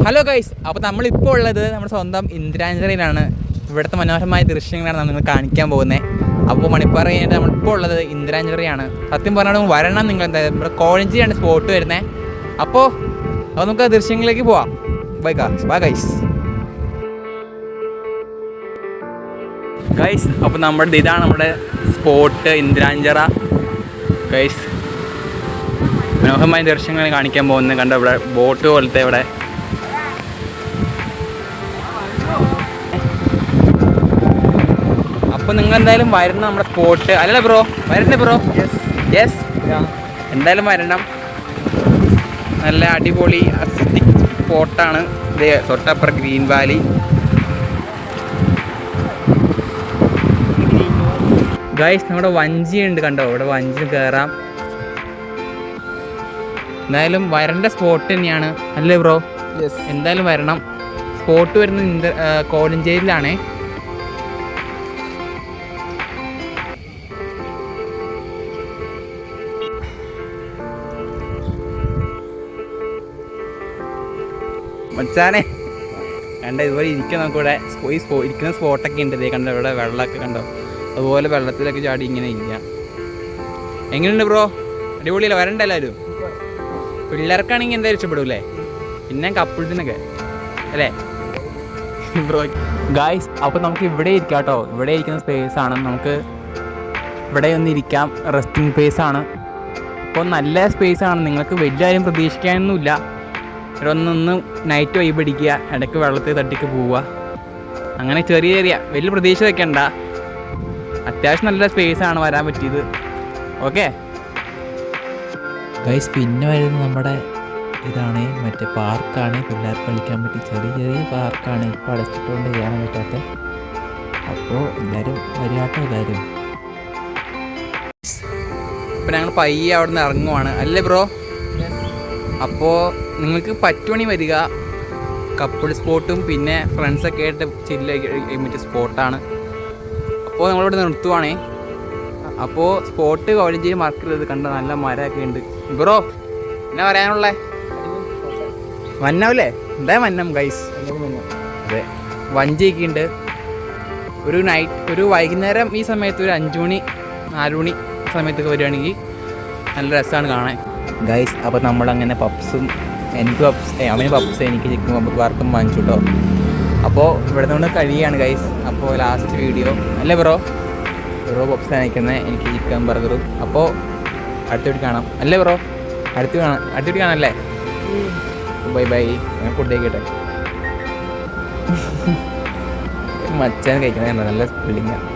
Hello guys, അപ്പോൾ നമ്മളിപ്പോൾ ഉള്ളത് നമ്മുടെ സ്വന്തം ഇന്ദിരാഞ്ജലിയിലാണ്. ഇവിടുത്തെ മനോഹരമായ ദൃശ്യങ്ങളാണ് നമ്മൾ കാണിക്കാൻ പോകുന്നത്. അപ്പോൾ മണിപ്പാറ കഴിഞ്ഞിട്ട് നമ്മളിപ്പോൾ ഉള്ളത് ഇന്ദിരാഞ്ജലിയാണ്. സത്യം പറഞ്ഞാൽ വരണം നിങ്ങൾ. എന്തായാലും നമ്മുടെ കോഴഞ്ചേരിയാണ് സ്പോട്ട് വരുന്നത്. അപ്പോൾ നമുക്ക് ആ ദൃശ്യങ്ങളിലേക്ക് പോവാം. Bye guys. ഗൈസ്, അപ്പോൾ ഇതാണ് നമ്മുടെ സ്പോട്ട് ഇന്ദിരാഞ്ജറ. ഗൈസ്, മനോഹരമായ ദൃശ്യങ്ങൾ കാണിക്കാൻ പോകുന്നത്. കണ്ടോ, ഇവിടെ ബോട്ട് പോലത്തെ ഇവിടെ. അപ്പോൾ നിങ്ങൾ എന്തായാലും വരണം നമ്മുടെ സ്പോട്ട്. അല്ലല്ല ബ്രോ, വരണ്ടേ ബ്രോ? യെസ്, എന്തായാലും വരണം. നല്ല അടിപൊളി അസിറ്റിക് സ്പോട്ടാണ് ഇത്. തൊട്ടപ്പുറം ഗ്രീൻ വാലി. ഗൈസ്, നമ്മുടെ വഞ്ചി ഉണ്ട്, കണ്ടോ? ഇവിടെ വഞ്ചി കയറാം. എന്തായാലും വരേണ്ട സ്പോട്ട് തന്നെയാണ്, അല്ലേ ബ്രോ? എന്തായാലും വരണം. സ്പോട്ട് വരുന്നത് കോഴഞ്ചേരിയിലാണ്. മച്ചാനെ കണ്ട, ഇതുപോലെ ഇരിക്കാം നമുക്കിവിടെ. ഇരിക്കുന്ന സ്പോട്ടൊക്കെ ഉണ്ട്. ഇതേ കണ്ടോ, ഇവിടെ വെള്ളമൊക്കെ കണ്ടോ? അതുപോലെ വെള്ളത്തിലൊക്കെ ചാടി ഇങ്ങനെ ഇരിക്കാം. എങ്ങനെയുണ്ട് ബ്രോ? അടിപൊളിയല്ലേ? വരണ്ട എല്ലാവരും? പിള്ളേർക്കാണെങ്കിൽ എന്തായാലും ഇഷ്ടപ്പെടൂല്ലേ? പിന്നെ കപ്പിൾസിനൊക്കെ അല്ലേ ബ്രോ? ഗായ്സ്, അപ്പോൾ നമുക്ക് ഇവിടെ ഇരിക്കാം കേട്ടോ. ഇവിടെ ഇരിക്കുന്ന സ്പേസാണ്. നമുക്ക് ഇവിടെ ഒന്ന് ഇരിക്കാം. റെസ്റ്റിംഗ് സ്പേസാണ്. അപ്പോൾ നല്ല സ്പേസാണ്. നിങ്ങൾക്ക് വലിയ കാര്യം പ്രതീക്ഷിക്കാനൊന്നുമില്ല. ഇവിടെ ഒന്ന് നൈറ്റ് വൈബ് അടിക്കുക, ഇടയ്ക്ക് വെള്ളത്തിൽ തട്ടിക്ക് പോവുക. അങ്ങനെ ചെറിയ വലിയ പ്രതീക്ഷ വെക്കണ്ട. അത്യാവശ്യം നല്ല സ്പേസാണ് വരാൻ പറ്റിയത്. ഓക്കെ ഗൈസ്, പിന്നെ വരുന്നത് നമ്മുടെ ഇതാണ്, മറ്റേ പാർക്കാണ്. പിള്ളേർക്ക് കളിക്കാൻ പറ്റി ചെറിയ പാർക്കാണ്. ഇപ്പോൾ അടച്ചിട്ടുകൊണ്ട് ചെയ്യാൻ പറ്റാത്ത. അപ്പോൾ എല്ലാവരും വരികട്ടോ എല്ലാവരും. ഇപ്പം ഞങ്ങൾ പയ്യെ അവിടെ നിന്ന് ഇറങ്ങുവാണ്, അല്ലേ ബ്രോ? അപ്പോൾ നിങ്ങൾക്ക് പറ്റുമണി വരിക. കപ്പിൾ സ്പോട്ടും പിന്നെ ഫ്രണ്ട്സൊക്കെ ആയിട്ട് മറ്റേ സ്പോട്ടാണ്. അപ്പോൾ നമ്മളിവിടെ നിർത്തുവാണേ. അപ്പോൾ സ്പോട്ട് കോഴഞ്ചേരി മറക്കരുത്. കണ്ട നല്ല മരമൊക്കെ ഉണ്ട്. ബ്രോ, എന്നാ പറയാനുള്ളേ? മന്നാവില്ലേ? എന്താ മന്നം ഗൈസ്? അതെ, വഞ്ചിയൊക്കെ ഉണ്ട്. ഒരു വൈകുന്നേരം ഈ സമയത്ത് ഒരു 5 മണി 4 മണി സമയത്തൊക്കെ വരികയാണെങ്കിൽ നല്ല രസമാണ് കാണാൻ. ഗൈസ്, അപ്പോൾ നമ്മളങ്ങനെ പപ്സും, എനിക്ക് അവന് പപ്സ്, എനിക്ക് ചിക്കൻ വറുത്തും വാങ്ങിച്ചു കേട്ടോ. അപ്പോൾ ഇവിടെ നിന്ന് കഴിയുകയാണ് ഗൈസ്. അപ്പോൾ ലാസ്റ്റ് വീഡിയോ, അല്ലേ ബ്രോ? പപ്സ് അയക്കുന്നത്, എനിക്ക് ചിക്കൻ ബർഗറും. അപ്പോൾ അടുത്ത വീട്ടിൽ കാണാം, അല്ലേ ബ്രോ? അടുത്ത വീട്ടിൽ കാണാം അല്ലേ? ബൈ. ഞാൻ ഫുഡ് കഴിക്കട്ടെ. മച്ചാൻ കഴിക്കുന്നത് നല്ല ഫീലിംഗാണ്.